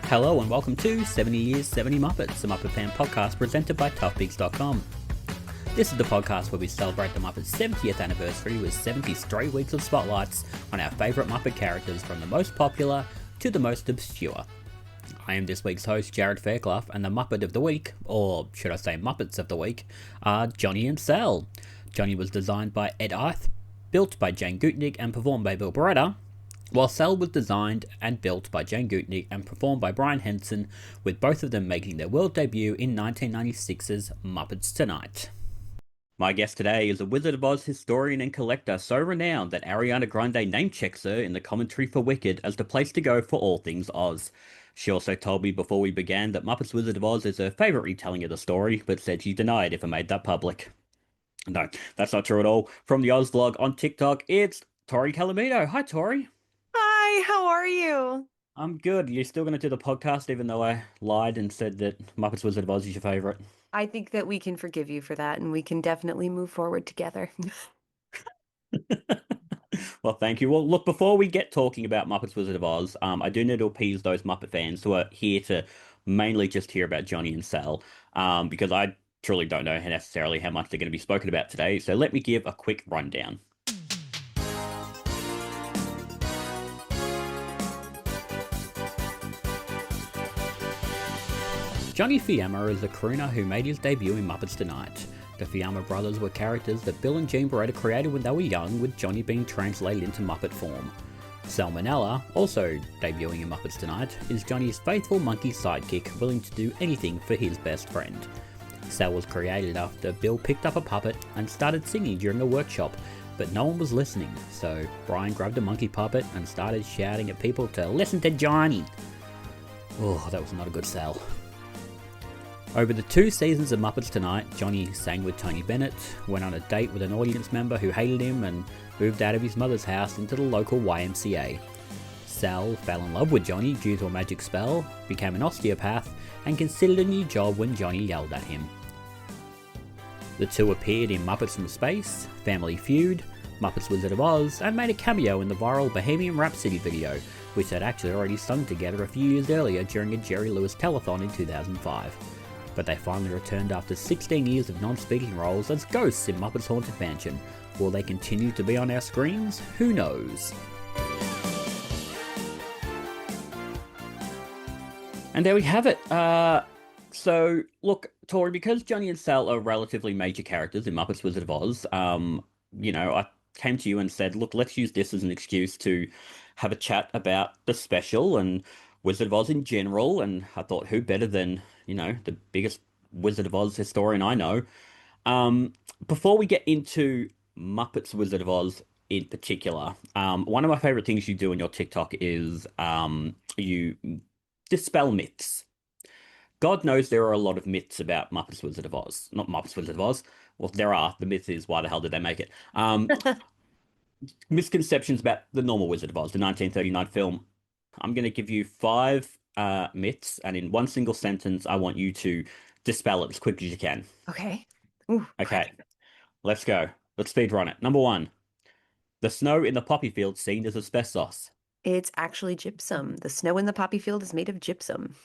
Hello and welcome to 70 Years, 70 Muppets, a Muppet fan podcast presented by toughpigs.com. This is the podcast where we celebrate the Muppets' 70th anniversary with 70 straight weeks of spotlights on our favourite Muppet characters from the most popular to the most obscure. I am this week's host, Jarrod Fairclough, and the Muppet of the Week, or should I say Muppets of the Week, are Johnny and Sal. Johnny was designed by Ed Earth, built by Jane Gutnick and performed by Bill Beretta, while Sal was designed and built by Jane Gutnick and performed by Brian Henson, with both of them making their world debut in 1996's Muppets Tonight. My guest today is a Wizard of Oz historian and collector so renowned that Ariana Grande name-checks her in the commentary for Wicked as the place to go for all things Oz. She also told me before we began that Muppets Wizard of Oz is her favourite retelling of the story, but said she denied if I made that public. No, that's not true at all. From the Oz vlog on TikTok, it's Tori Calamito. Hi, Tori. Hi, how are you? I'm good. You're still going to do the podcast even though I lied and said that Muppets Wizard of Oz is your favourite? I think that we can forgive you for that, and we can definitely move forward together. Well, thank you. Well, look, before we get talking about Muppets Wizard of Oz, I do need to appease those Muppet fans who are here to mainly just hear about Johnny and Sal, because I truly don't know necessarily how much they're going to be spoken about today. So let me give a quick rundown. Johnny Fiama is a crooner who made his debut in Muppets Tonight. The Fiama brothers were characters that Bill and Gene Beretta created when they were young, with Johnny being translated into Muppet form. Sal Minella, also debuting in Muppets Tonight, is Johnny's faithful monkey sidekick, willing to do anything for his best friend. Sal was created after Bill picked up a puppet and started singing during a workshop, but no one was listening, so Brian grabbed a monkey puppet and started shouting at people to listen to Johnny. Oh, that was not a good Sal. Over the 2 seasons of Muppets Tonight, Johnny sang with Tony Bennett, went on a date with an audience member who hated him, and moved out of his mother's house into the local YMCA. Sal fell in love with Johnny due to a magic spell, became an osteopath, and considered a new job when Johnny yelled at him. The two appeared in Muppets from Space, Family Feud, Muppets Wizard of Oz, and made a cameo in the viral Bohemian Rhapsody video, which had actually already sung together a few years earlier during a Jerry Lewis telethon in 2005. But they finally returned after 16 years of non-speaking roles as ghosts in Muppets Haunted Mansion. Will they continue to be on our screens? Who knows? And there we have it. So, look, Tori, because Johnny and Sal are relatively major characters in Muppets Wizard of Oz, I came to you and said, look, let's use this as an excuse to have a chat about the special and Wizard of Oz in general, and I thought, who better than, the biggest Wizard of Oz historian I know. Before we get into Muppets Wizard of Oz in particular, one of my favorite things you do in your TikTok is you dispel myths. God knows there are a lot of myths about Muppets Wizard of Oz. Not Muppets Wizard of Oz. Well, there are. The myth is, why the hell did they make it? Misconceptions about the normal Wizard of Oz, the 1939 film. I'm going to give you 5 myths, and in one single sentence, I want you to dispel it as quick as you can. Okay. Ooh. Okay, let's go. Let's speed run it. Number 1. The snow in the poppy field seen as asbestos. It's actually gypsum. The snow in the poppy field is made of gypsum.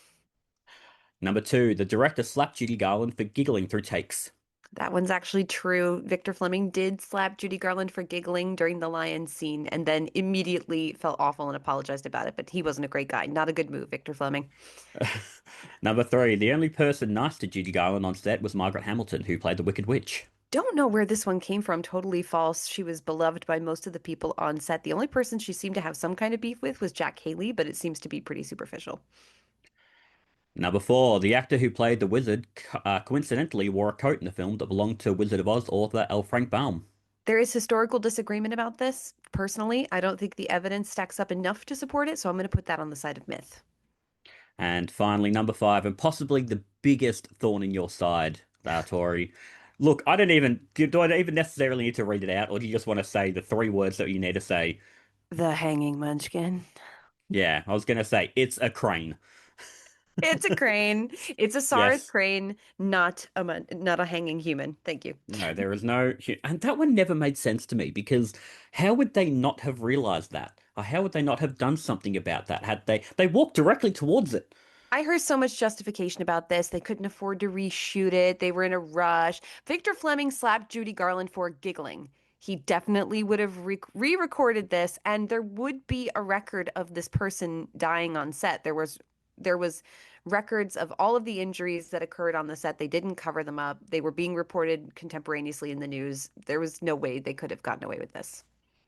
Number 2. The director slapped Judy Garland for giggling through takes. That one's actually true. Victor Fleming did slap Judy Garland for giggling during the lion scene and then immediately felt awful and apologized about it, but he wasn't a great guy. Not a good move, Victor Fleming. Number 3. The only person nice to Judy Garland on set was Margaret Hamilton, who played the Wicked Witch. Don't know where this one came from. Totally false. She was beloved by most of the people on set. The only person she seemed to have some kind of beef with was Jack Haley, but it seems to be pretty superficial. Number 4. The actor who played the wizard coincidentally wore a coat in the film that belonged to Wizard of Oz author L. Frank Baum. There is historical disagreement about this. Personally, I don't think the evidence stacks up enough to support it, so I'm going to put that on the side of myth. And finally, number 5, and possibly the biggest thorn in your side, Tori. Look, do I even necessarily need to read it out, or do you just want to say the 3 words that you need to say? The hanging munchkin. Yeah, I was going to say, it's a crane. It's a crane. It's a Saurus Yes. crane, not a hanging human. Thank you. No, there is no... And that one never made sense to me, because how would they not have realized that? Or how would they not have done something about that had they walked directly towards it? I heard so much justification about this. They couldn't afford to reshoot it. They were in a rush. Victor Fleming slapped Judy Garland for giggling. He definitely would have re-recorded this, and there would be a record of this person dying on set. There was records of all of the injuries that occurred on the set. They didn't cover them up. They were being reported contemporaneously in the news. There was no way they could have gotten away with this.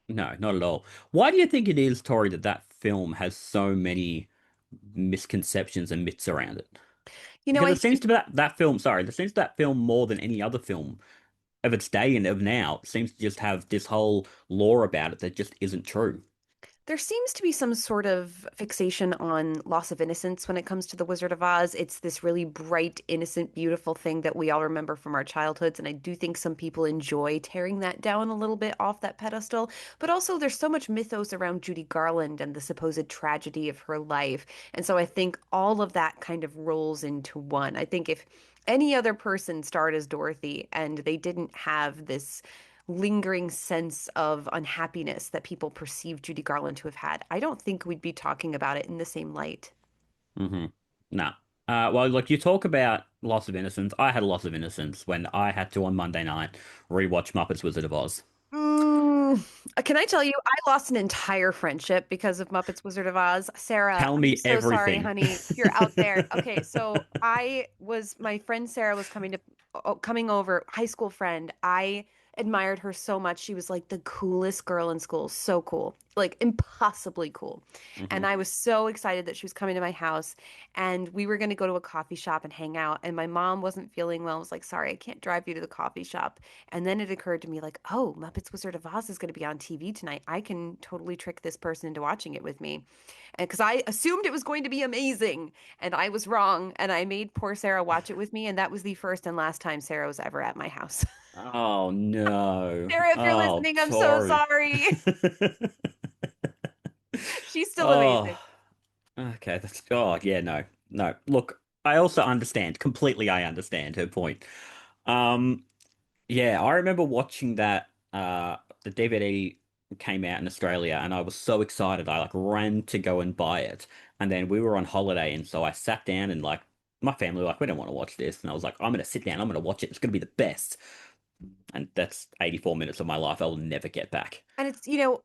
No, not at all. Why do you think it is, Tori, that that film has so many misconceptions and myths around it? You know, Because I it seems think to be that film, sorry, it seems that film more than any other film of its day and of now seems to just have this whole lore about it that just isn't true. there seems to be some sort of fixation on loss of innocence when it comes to The Wizard of Oz. It's this really bright, innocent, beautiful thing that we all remember from our childhoods. And I do think some people enjoy tearing that down a little bit off that pedestal. But also, there's so much mythos around Judy Garland and the supposed tragedy of her life. And so I think all of that kind of rolls into one. I think if any other person starred as Dorothy and they didn't have this lingering sense of unhappiness that people perceive Judy Garland to have had, I don't think we'd be talking about it in the same light. Hmm. No. Well, look, you talk about loss of innocence. I had a loss of innocence when I had to on Monday night rewatch Muppets Wizard of Oz. Can I tell you, I lost an entire friendship because of Muppets Wizard of Oz. Sarah, Tell I'm me so sorry, everything. honey. If you're out there. Okay, so my friend Sarah was coming over, high school friend. I admired her so much. She was like the coolest girl in school. So cool. Like impossibly cool. Hmm. And I was so excited that she was coming to my house and we were going to go to a coffee shop and hang out. And my mom wasn't feeling well. I was like, sorry, I can't drive you to the coffee shop. And then it occurred to me, like, oh, Muppets Wizard of Oz is going to be on TV tonight. I can totally trick this person into watching it with me. And because I assumed it was going to be amazing, and I was wrong. And I made poor Sarah watch it with me. And that was the first and last time Sarah was ever at my house. Oh no. Sarah, if you're Oh, listening, I'm so Tori. sorry. She's still amazing. Oh, okay. That's oh yeah, no. No. Look, I also understand. Completely I understand her point. Um, yeah, I remember watching that the DVD came out in Australia and I was so excited. I like ran to go and buy it. And then we were on holiday and so I sat down and like my family were like, we don't want to watch this. And I was like, I'm gonna sit down, I'm gonna watch it. It's gonna be the best. And that's 84 minutes of my life I'll never get back. And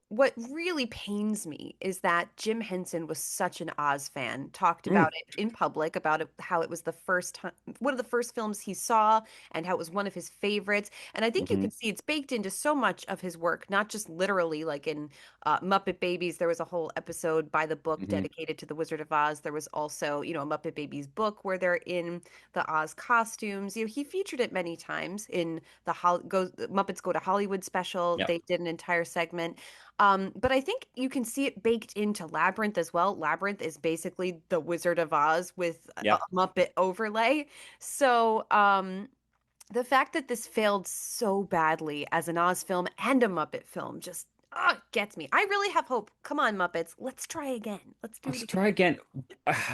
what really pains me is that Jim Henson was such an Oz fan, talked about Mm, it in public, about it, how it was the first time, one of the first films he saw, and how it was one of his favorites. And I think you hmm can see it's baked into so much of his work, not just literally, like in Muppet Babies, there was a whole episode by the book hmm dedicated to the Wizard of Oz. There was also, a Muppet Babies book where they're in the Oz costumes. He featured it many times in Muppets Go to Hollywood special. Yep. They did an entire segment. But I think you can see it baked into Labyrinth as well. Labyrinth is basically the Wizard of Oz with a Yep. Muppet overlay. So the fact that this failed so badly as an Oz film and a Muppet film just gets me. I really have hope. Come on, Muppets. Let's try again. Let's do it Let's again. try again.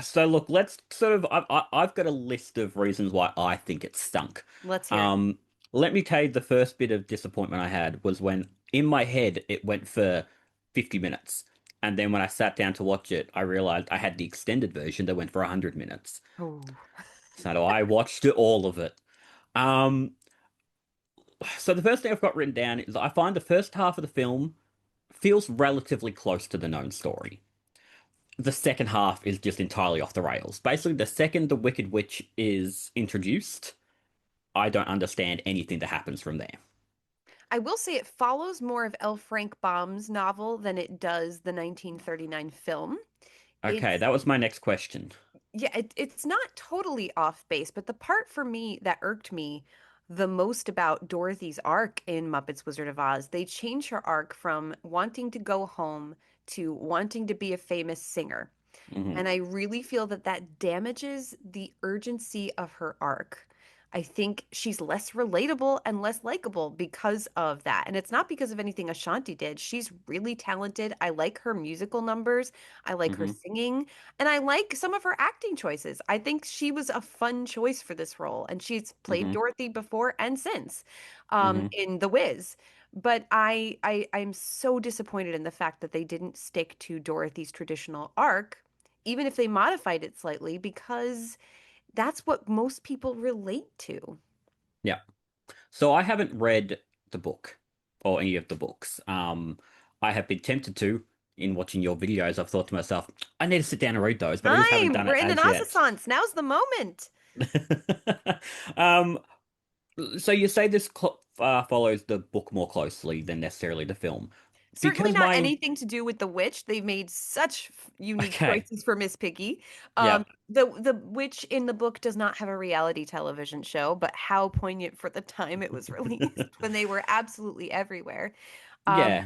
So look, let's sort of. I've got a list of reasons why I think it stunk. Let's hear it. Um, Let me tell you, the first bit of disappointment I had was when in my head it went for 50 minutes, and then when I sat down to watch it, I realized I had the extended version that went for 100 minutes. Oh. So I watched it, all of it. Um, so the first thing I've got written down is I find the first half of the film feels relatively close to the known story. The second half is just entirely off the rails. Basically, the second the Wicked Witch is introduced, I don't understand anything that happens from there. I will say it follows more of L. Frank Baum's novel than it does the 1939 film. Okay, It's that was my next question. Yeah, it's not totally off base, but the part for me that irked me the most about Dorothy's arc in Muppets Wizard of Oz, they change her arc from wanting to go home to wanting to be a famous singer. Hmm. And I really feel that that damages the urgency of her arc. I think she's less relatable and less likable because of that. And it's not because of anything Ashanti did. She's really talented. I like her musical numbers. I like her Hmm. singing. And I like some of her acting choices. I think she was a fun choice for this role. And she's played Hmm. Dorothy before and since Hmm. in The Wiz. But I'm so disappointed in the fact that they didn't stick to Dorothy's traditional arc even if they modified it slightly, because that's what most people relate to. Yeah. So I haven't read the book or any of the books. I have been tempted to in watching your videos. I've thought to myself, I need to sit down and read those, but I just haven't Time! done We're it in an as yet. Assistance. Now's the moment. Um, so you say this follows the book more closely than necessarily the film, Certainly because not my anything to do with the witch. They've made such unique okay, choices for Miss Piggy. yep, The witch in the book does not have a reality television show, but how poignant for the time it was released when they were absolutely everywhere. Um, yeah.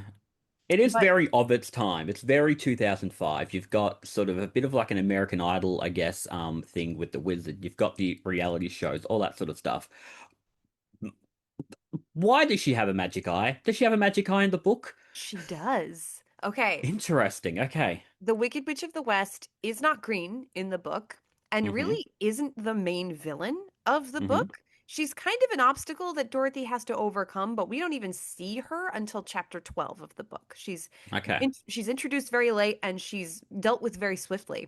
It is but very of its time. It's very 2005. You've got sort of a bit of like an American Idol, I guess, thing with the wizard. You've got the reality shows, all that sort of stuff. Why does she have a magic eye? Does she have a magic eye in the book? she does. Okay, Interesting. Okay. the Wicked Witch of the West is not green in the book and Mm-hmm. really isn't the main villain of the Mm-hmm. book. She's kind of an obstacle that Dorothy has to overcome, but we don't even see her until chapter 12 of the book. Okay. She's introduced very late and she's dealt with very swiftly.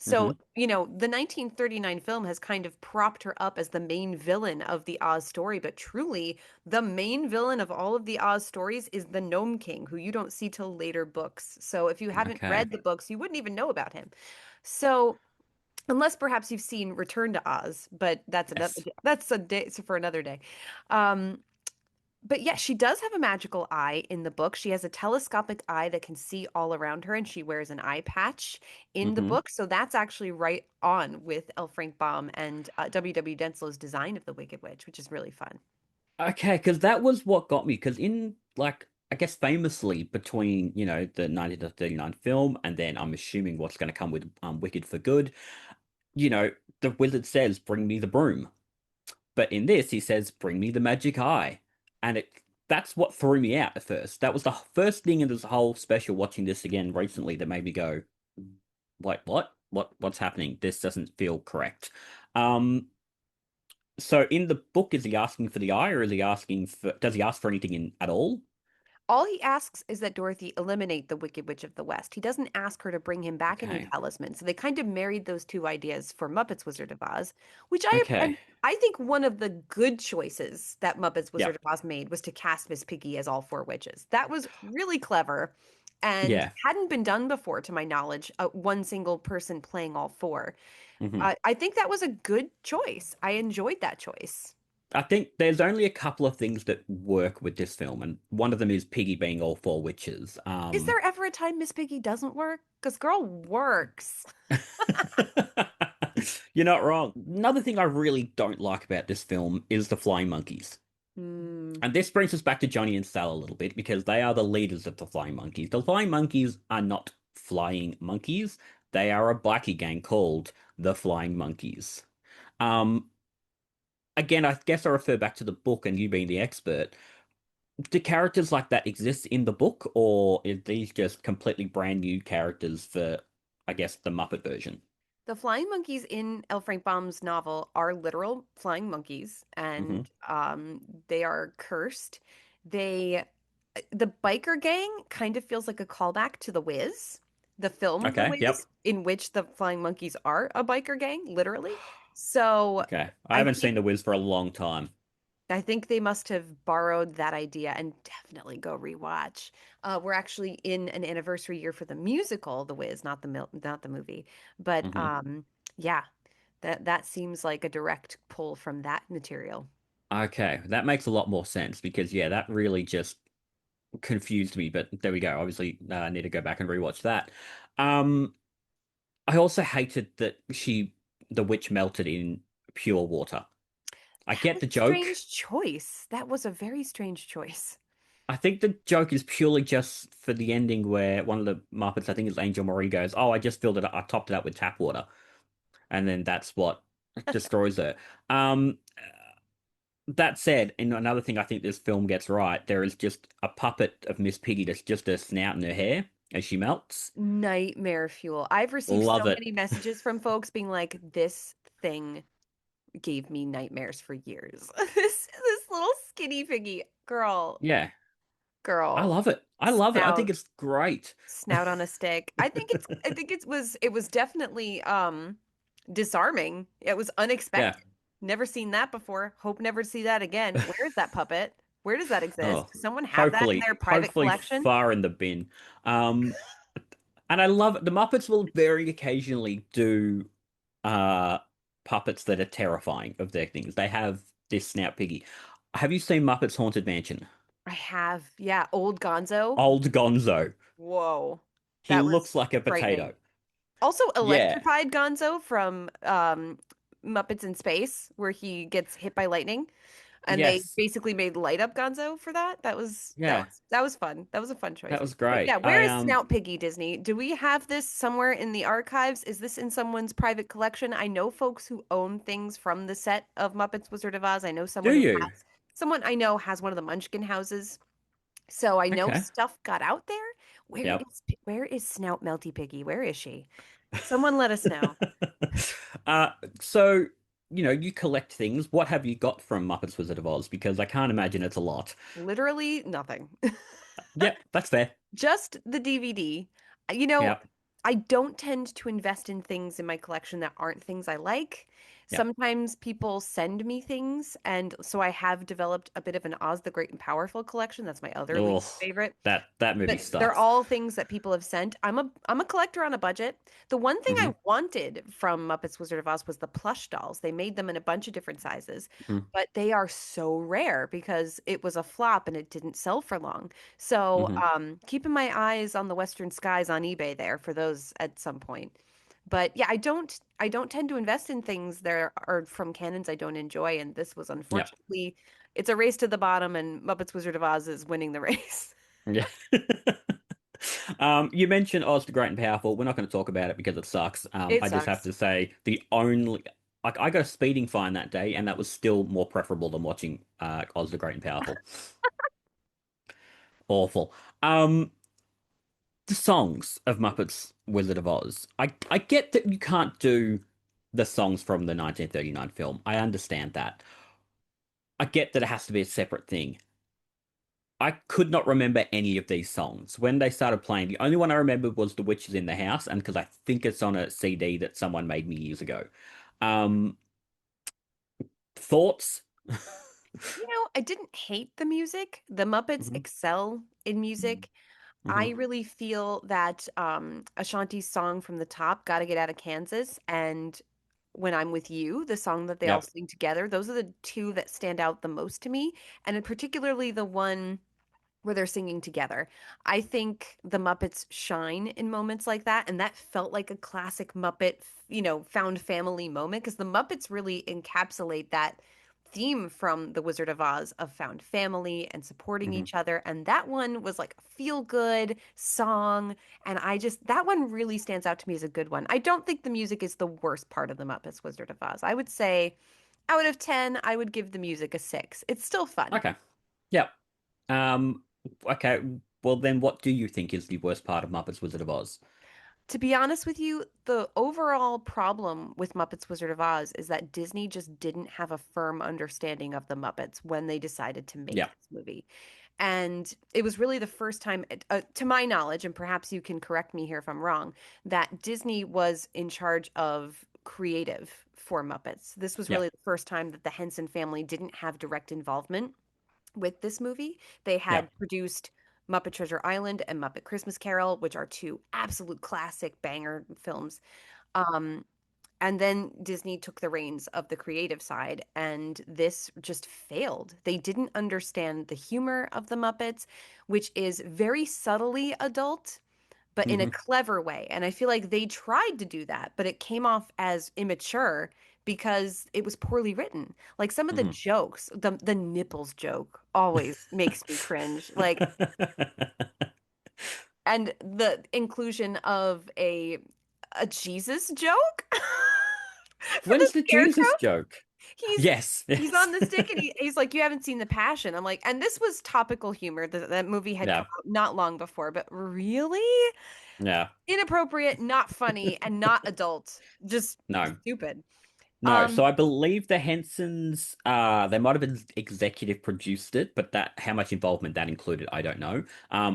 Mm-hmm. So, the 1939 film has kind of propped her up as the main villain of the Oz story, but truly, the main villain of all of the Oz stories is the Gnome King, who you don't see till later books. So if you haven't Okay. read the books, you wouldn't even know about him. So unless perhaps you've seen Return to Oz, but Yes. that's a day for another day. Um, but yeah, she does have a magical eye in the book. She has a telescopic eye that can see all around her, and she wears an eye patch in the Mm-hmm. book. So that's actually right on with L. Frank Baum and W. W. Denslow's design of the Wicked Witch, which is really fun. Okay, because that was what got me. Because in like, I guess famously between the 1939 film and then I'm assuming what's going to come with Wicked for Good, you know, the wizard says, "Bring me the broom." But in this, he says, "Bring me the magic eye," and that's what threw me out at first. That was the first thing in this whole special. Watching this again recently, that made me go, "Wait, what? What's happening? This doesn't feel correct." Um, so in the book, is he asking for the eye, or is he asking for? Does he ask for anything in at all? All he asks is that Dorothy eliminate the Wicked Witch of the West. He doesn't ask her to bring him back a new Okay, talisman. So they kind of married those two ideas for Muppets Wizard of Oz, which okay, I think one of the good choices that Muppets Wizard yep, of Oz made was to cast Miss Piggy as all four witches. That was really clever and yeah. hadn't been done before, to my knowledge, one single person playing all four. Hmm. I think that was a good choice. I enjoyed that choice. I think there's only a couple of things that work with this film, and one of them is Piggy being all four witches. Is there ever a time Miss Piggy doesn't work? Because girl works. You're not wrong. Another thing I really don't like about this film is the flying monkeys. Hmm. And this brings us back to Johnny and Sal a little bit because they are the leaders of the flying monkeys. The flying monkeys are not flying monkeys. They are a bikie gang called the Flying Monkeys. Um, Again, I guess I refer back to the book and you being the expert. Do characters like that exist in the book, or is these just completely brand new characters for, I guess, the Muppet version? The flying monkeys in L. Frank Baum's novel are literal flying monkeys, Hmm. and they are cursed. They, the biker gang kind of feels like a callback to The Wiz, the film The Okay, yep. Wiz, in which the flying monkeys are a biker gang, literally. So Okay. I I haven't seen think The Wiz for a long time. I think they must have borrowed that idea and definitely go rewatch. We're actually in an anniversary year for the musical, The Wiz, not the movie. But Hmm. yeah, that seems like a direct pull from that material. Okay, that makes a lot more sense because, yeah, that really just confused me. But there we go. Obviously, I need to go back and rewatch that. Um, I also hated that the witch melted in pure water. I That get was the a joke. strange choice. That was a very strange choice. I think the joke is purely just for the ending where one of the Muppets, I think it's Angel Marie, goes, "Oh, I just filled it up, I topped it up with tap water." And then that's what destroys her. That said, and another thing I think this film gets right, there is just a puppet of Miss Piggy that's just her snout and her hair as she melts. Nightmare fuel. I've received so Love it. many messages from folks being like, this thing gave me nightmares for years. This little skinny piggy girl. Yeah. I Girl, love it. I love it. I think snout, it's great. snout on a stick. I think it was definitely disarming. It was Yeah. unexpected. Never seen that before. Hope never to see that again. Where is that puppet? Where does that exist? Oh, Does someone have that in hopefully, their private hopefully collection? far in the bin. Um, and I love it. The Muppets will very occasionally do uh puppets that are terrifying of their things. They have this Snout Piggy. Have you seen Muppets Haunted Mansion? I have. Yeah, old Gonzo. Old Gonzo. Whoa. He That was looks like a frightening. potato. Also, Yeah. electrified Gonzo from Muppets in Space, where he gets hit by lightning, and they Yes. basically made light up Gonzo for that. Yeah. That was fun. That was a fun That choice. was But great. yeah, where I is Snout Piggy, Disney? Do we have this somewhere in the archives? Is this in someone's private collection? I know folks who own things from the set of Muppets Wizard of Oz. I know do you? someone I know has one of the Munchkin houses. So I know Okay. stuff got out there. Yep. Where is Snout Melty Piggy? Where is she? Someone let us know. Uh, so, you collect things. What have you got from Muppets Wizard of Oz? Because I can't imagine it's a lot. Literally nothing. Yep, that's fair. Just the DVD. You know, Yep, I don't tend to invest in things in my collection that aren't things I like. yep. Sometimes people send me things, and so I have developed a bit of an Oz the Great and Powerful collection. That's my other Oh, least favorite. that movie But they're sucks. all things that people have sent. I'm a collector on a budget. The one thing I Hmm. wanted from Muppets Wizard of Oz was the plush dolls. They made them in a bunch of different sizes, Hmm. but they are so rare because it was a flop and it didn't sell for long. So, Hmm. keeping my eyes on the Western skies on eBay there for those at some point. But yeah, I don't tend to invest in things that are from canons I don't enjoy, and this was Yep. unfortunately it's a race to the bottom, and Muppets Wizard of Oz is winning the race. Yeah. You mentioned Oz the Great and Powerful. We're not going to talk about it because it sucks. It I just have sucks. to say the only like I got a speeding fine that day, and that was still more preferable than watching Oz the Great and Powerful. Awful. The songs of Muppets Wizard of Oz. I get that you can't do the songs from the 1939 film. I understand that. I get that it has to be a separate thing. I could not remember any of these songs. When they started playing, the only one I remembered was The Witches in the House, and because I think it's on a CD that someone made me years ago. Um, thoughts? I didn't hate the music. The Muppets Hmm. excel in music. I Hmm. really feel that Ashanti's song from the top, Gotta Get Out of Kansas, and When I'm With You, the song that they all Yep. sing together, those are the two that stand out the most to me. And particularly the one where they're singing together. I think the Muppets shine in moments like that, and that felt like a classic Muppet, found family moment because the Muppets really encapsulate that theme from The Wizard of Oz of found family and supporting Hmm. each other. And that one was like a feel good song. And that one really stands out to me as a good one. I don't think the music is the worst part of the Muppets Wizard of Oz. I would say out of 10, I would give the music a 6. It's still fun. Okay. Yep. Um, okay. Well, then what do you think is the worst part of Muppets Wizard of Oz? To be honest with you, the overall problem with Muppets Wizard of Oz is that Disney just didn't have a firm understanding of the Muppets when they decided to make Yeah. this movie. And it was really the first time, to my knowledge, and perhaps you can correct me here if I'm wrong, that Disney was in charge of creative for Muppets. This was Yeah. really the first time that the Henson family didn't have direct involvement with this movie. They Yeah. had produced Muppet Treasure Island and Muppet Christmas Carol, which are two absolute classic banger films. Um, and then Disney took the reins of the creative side, and this just failed. They didn't understand the humor of the Muppets, which is very subtly adult, but in a Hmm. clever way. And I feel like they tried to do that, but it came off as immature because it was poorly written. Like some of the Hmm. jokes, the nipples joke always makes me cringe. Like, and the inclusion of a Jesus joke for the When's the Jesus scarecrow. joke? He's Yes, he's yes. on the stick and he's like, you haven't seen The Passion. I'm like, and this was topical humor. That movie had come Yeah, out not long before, but really? yeah. Inappropriate, not funny, and not adult. Just No. stupid. No, so I believe the Hensons, they might have been executive produced it, but that how much involvement that included, I don't know.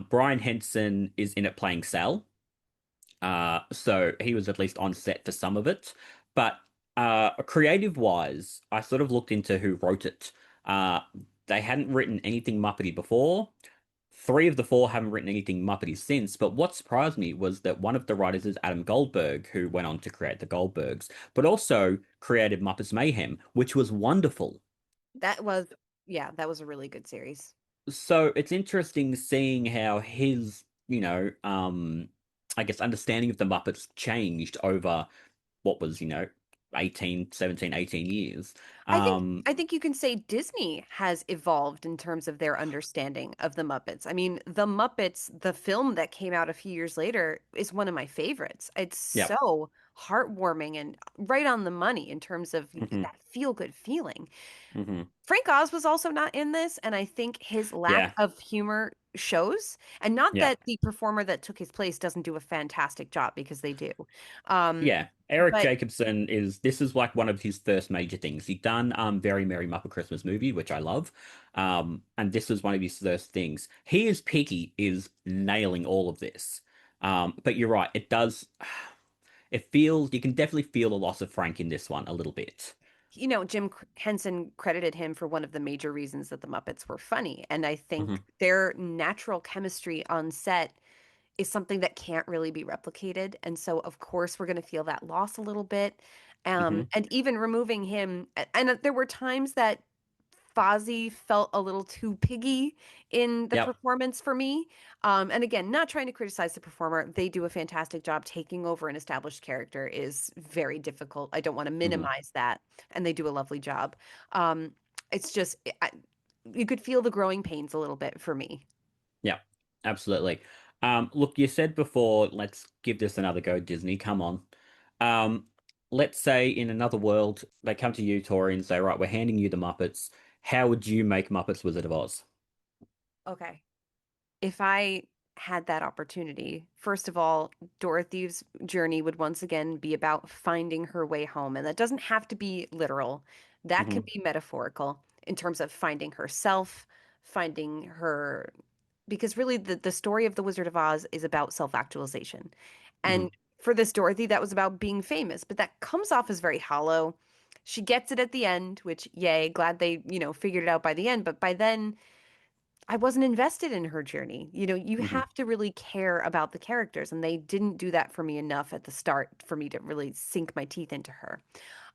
Brian Henson is in it playing Sal. So he was at least on set for some of it. But creative wise, I sort of looked into who wrote it. Uh, they hadn't written anything Muppety before. Three of the four haven't written anything Muppety since. But what surprised me was that one of the writers is Adam Goldberg, who went on to create the Goldbergs, but also created Muppets Mayhem, which was wonderful. That was, yeah, that was a really good series. So it's interesting seeing how his, I guess understanding of the Muppets changed over what was, 18, 17, 18 years. I think Um, I think you can say Disney has evolved in terms of their understanding of the Muppets. I mean, The Muppets, the film that came out a few years later, is one of my favorites. It's yeah. so heartwarming and right on the money in terms of Hmm. that feel-good feeling. Hmm. Frank Oz was also not in this, and I think his lack Yeah. of humor shows. And not Yeah. that the performer that took his place doesn't do a fantastic job, because they do. Um, Yeah. Eric but Jacobson this is like one of his first major things. He'd done Very Merry Muppet Christmas Movie, which I love. And this was one of his first things. He is Piggy is nailing all of this. But you're right, it feels you can definitely feel the loss of Frank in this one a little bit. Jim Henson credited him for one of the major reasons that the Muppets were funny. And I think Hmm. their natural chemistry on set is something that can't really be replicated. And so, of course, we're going to feel that loss a little bit. Hmm. And even removing him, and there were times that Fozzie felt a little too piggy in the Yep. performance for me. And again, not trying to criticize the performer. They do a fantastic job. Taking over an established character is very difficult. I don't want to Hmm. minimize that. And they do a lovely job. Um, it's just, you could feel the growing pains a little bit for me. Yeah, absolutely. Look, you said before, let's give this another go, Disney. Come on. Um, let's say in another world, they come to you, Tori, and say, right, we're handing you the Muppets. How would you make Muppets Wizard of Oz? Okay. If I had that opportunity, first of all, Dorothy's journey would once again be about finding her way home. And that doesn't have to be literal, that can Hmm. be metaphorical in terms of finding herself, finding her. Because really, the story of The Wizard of Oz is about self-actualization. Hmm. And for this Dorothy, that was about being famous, but that comes off as very hollow. She gets it at the end, which, yay, glad they, figured it out by the end. But by then, I wasn't invested in her journey. You Hmm. have to really care about the characters, and they didn't do that for me enough at the start for me to really sink my teeth into her.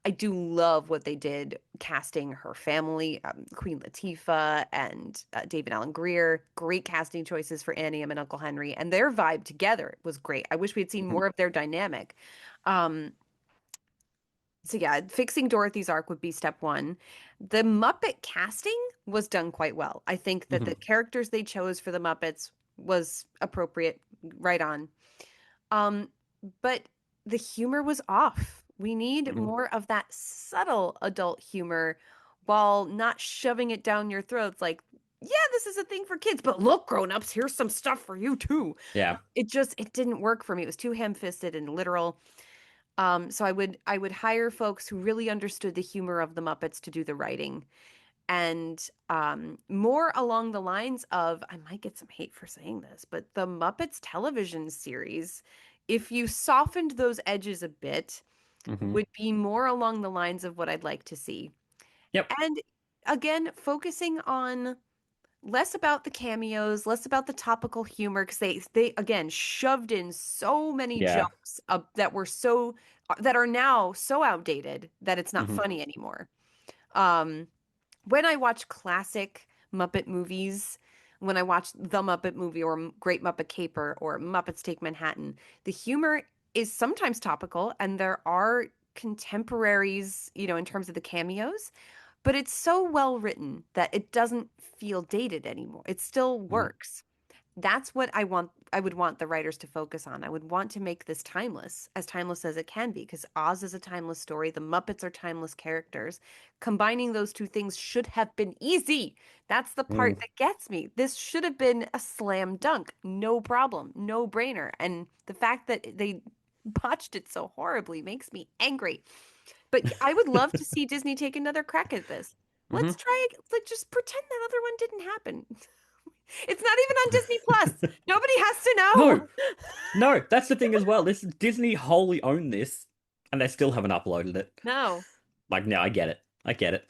I do love what they did casting her family, Queen Latifah and David Allen Greer. Great casting choices for Annie and Uncle Henry, and their vibe together was great. I wish we had seen Hmm. more of their dynamic. Um, so yeah, fixing Dorothy's arc would be step one. The Muppet casting was done quite well. I think that the Hmm. characters they chose for the Muppets was appropriate, right on. Um, but the humor was off. We need Hmm. more of that subtle adult humor while not shoving it down your throats like, yeah, this is a thing for kids, but look, grown-ups, here's some stuff for you too. Yeah. It didn't work for me. It was too ham-fisted and literal. So I would hire folks who really understood the humor of the Muppets to do the writing, and more along the lines of, I might get some hate for saying this, but the Muppets television series, if you softened those edges a bit, Hmm. would be more along the lines of what I'd like to see. Yep. And again, focusing on less about the cameos, less about the topical humor, because they again shoved in so many Yeah. jokes that are now so outdated that it's not Hmm. funny anymore. Um, when I watch classic Muppet movies, when I watch The Muppet Movie or Great Muppet Caper or Muppets Take Manhattan, the humor is sometimes topical, and there are contemporaries, in terms of the cameos, but it's so well written that it doesn't feel dated anymore. It still Hmm. works. That's what I would want the writers to focus on. I would want to make this timeless as it can be, because Oz is a timeless story. The Muppets are timeless characters. Combining those two things should have been easy. That's the part Mm. that gets me. This should have been a slam dunk. No problem. No brainer. And the fact that they botched it so horribly makes me angry. But I would love to see Disney take another crack at this. Hmm. Let's try it. Like, just pretend that other one didn't happen. It's not even on Disney Plus. Nobody has to No, know. no, that's the thing as well. This Disney wholly own this, and they still haven't uploaded it. No. Like, no, I get it. I get it.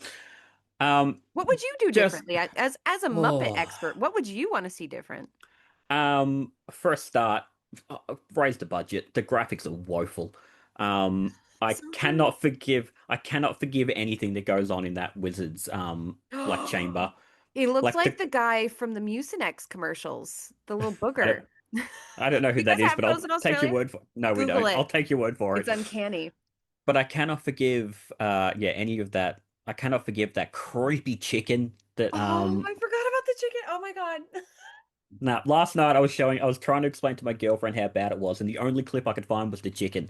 Um, What would you do just differently? As a Muppet oh, expert, what would you want to see different? for a start, raise the budget. The graphics are woeful. So good. I cannot forgive anything that goes on in that wizard's like chamber. He looks Like like the the guy from the Mucinex commercials, the little I don't booger. I don't know who You that guys is, have but those I'll in take your Australia? word for. No, we Google don't. I'll it. take your word for It's it. uncanny. But I cannot forgive yeah, any of that. I cannot forgive that creepy chicken that Oh, I forgot about the chicken. Oh my God. Nah, last night I was trying to explain to my girlfriend how bad it was, and the only clip I could find was the chicken.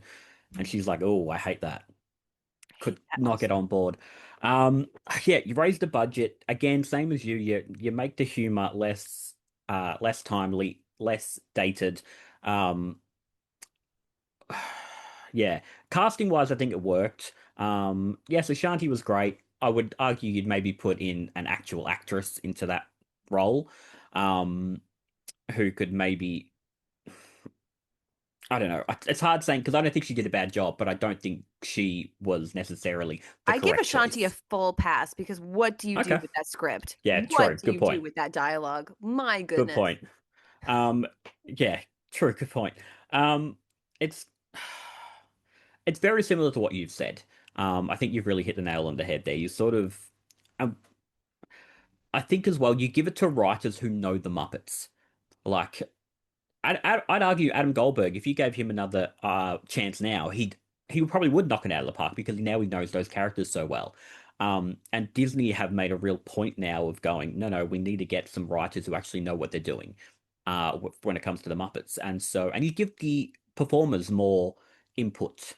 And she's like, "Oh, I hate that." I Could hate that not get also. on board. Um, yeah, you raise the budget again, same as you. You make the humor less timely, less dated. Um, yeah, casting wise, I think it worked. Yes, Ashanti was great. I would argue you'd maybe put in an actual actress into that role, um, who could maybe I don't know. It's hard saying because I don't think she did a bad job, but I don't think she was necessarily the I give correct Ashanti a choice. full pass because what do you do Okay. with that script? Yeah, What true. do Good you do point. with that dialogue? My Good goodness. point. Yeah, true. Good point. Um, it's it's very similar to what you've said. I think you've really hit the nail on the head there. You sort of, um, I think as well, you give it to writers who know the Muppets. Like, I'd argue Adam Goldberg, if you gave him another chance now, he probably would knock it out of the park because now he knows those characters so well. And Disney have made a real point now of going, no, no, we need to get some writers who actually know what they're doing when it comes to the Muppets. And you give the performers more input.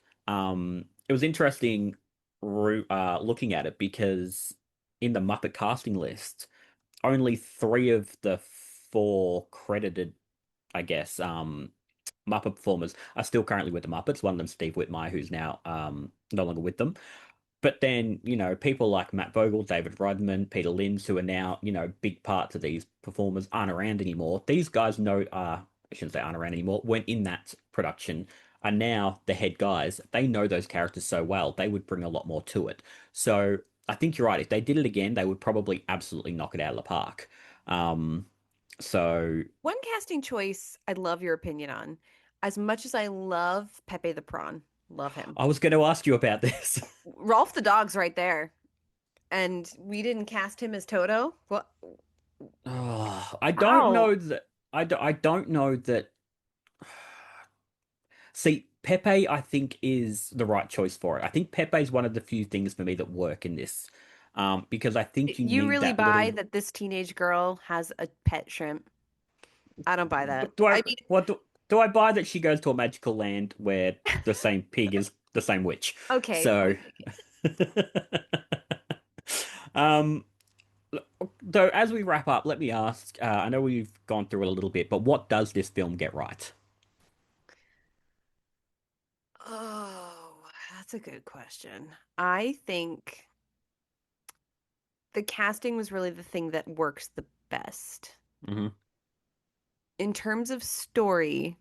It was interesting looking at it because in the Muppet casting list, only three of the four credited I guess, Muppet performers are still currently with the Muppets. One of them, Steve Whitmire, who's now no longer with them. But then, people like Matt Vogel, David Rudman, Peter Linz, who are now, big parts of these performers aren't around anymore. These guys know, I shouldn't say aren't around anymore, weren't in that production, are now the head guys. They know those characters so well, they would bring a lot more to it. So I think you're right. If they did it again, they would probably absolutely knock it out of the park. Um, so One casting choice I'd love your opinion on. As much as I love Pepe the Prawn, love him. I was going to ask you about this. Rolf the dog's right there. And we didn't cast him as Toto. What? Oh, I don't How? know that. I don't know that. See, Pepe, I think, is the right choice for it. I think Pepe is one of the few things for me that work in this, because I think you You need really that buy little. that this teenage girl has a pet shrimp? I don't buy that. What do I? I mean, What do I buy that she goes to a magical land where the same pig is the same witch? okay, So, point taken. um, though, as we wrap up, let me ask. I know we've gone through it a little bit, but what does this film get right? Oh, that's a good question. I think the casting was really the thing that works the best. Hmm. In terms of story,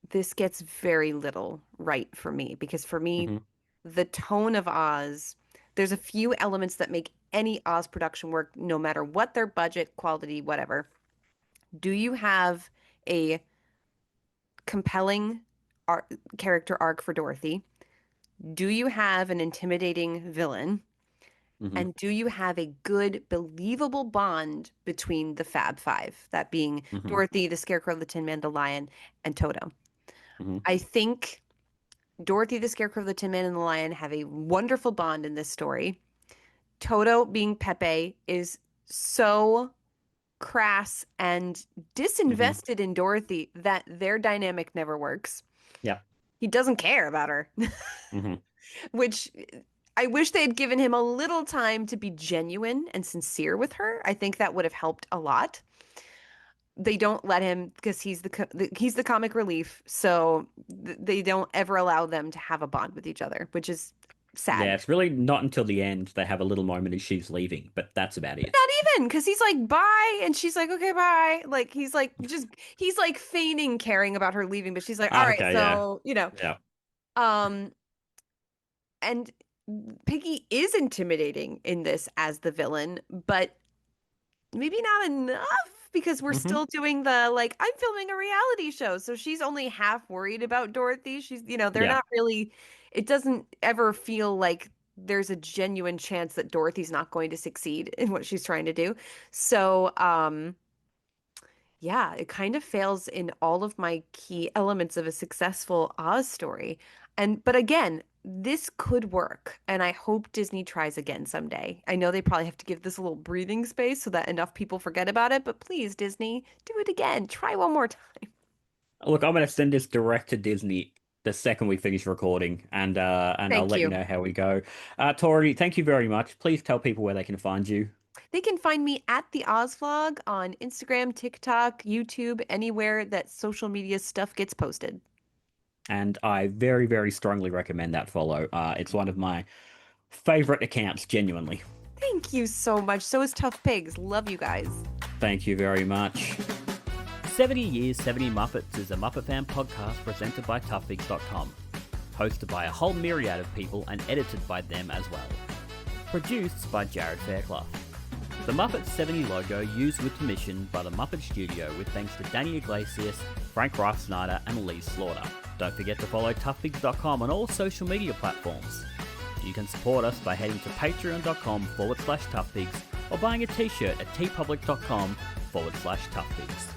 this gets very little right for me because for me, Hmm. the tone of Oz, there's a few elements that make any Oz production work, no matter what their budget, quality, whatever. Do you have a compelling ar character arc for Dorothy? Do you have an intimidating villain? Hmm. And do you have a good, believable bond between the Fab Five, that being Hmm. Dorothy, the Scarecrow, the Tin Man, the Lion, and Toto? Hmm. I think Dorothy, the Scarecrow, the Tin Man, and the Lion have a wonderful bond in this story. Toto, being Pepe, is so crass and Hmm. disinvested in Dorothy that their dynamic never works. Yeah. He doesn't care about her, Hmm. which I wish they had given him a little time to be genuine and sincere with her. I think that would have helped a lot. They don't let him because he's the comic relief, so they don't ever allow them to have a bond with each other, which is sad. Yeah, it's really not until the end they have a little moment as she's leaving, but that's about But it. not even, because he's like, bye. And she's like, okay, bye. Like, he's like feigning caring about her leaving, but she's like, all Ah, right, okay, yeah. so, Yeah. um, and Piggy is intimidating in this as the villain, but maybe not enough because we're Hmm. still doing the like I'm filming a reality show. So she's only half worried about Dorothy. They're Yeah. not really it doesn't ever feel like there's a genuine chance that Dorothy's not going to succeed in what she's trying to do. So, yeah, it kind of fails in all of my key elements of a successful Oz story. But again, this could work, and I hope Disney tries again someday. I know they probably have to give this a little breathing space so that enough people forget about it, but please, Disney, do it again. Try one more time. Look, I'm gonna send this direct to Disney the second we finish recording, and I'll Thank let you you. know how we go. Tori, thank you very much. Please tell people where they can find you. They can find me at the Oz Vlog on Instagram, TikTok, YouTube, anywhere that social media stuff gets posted. And I very, very strongly recommend that follow. It's one of my favorite accounts, genuinely. Thank you so much. So is Tough Pigs. Love you guys. Thank you very much. 70 Years, 70 Muppets is a Muppet fan podcast presented by toughpigs.com, hosted by a whole myriad of people and edited by them as well. Produced by Jarrod Fairclough. The Muppets 70 logo used with permission by the Muppet Studio with thanks to Danny Iglesias, Frank Reif Snyder and Lee Slaughter. Don't forget to follow toughpigs.com on all social media platforms. You can support us by heading to patreon.com/toughpigs or buying a t-shirt at tpublic.com/toughpigs.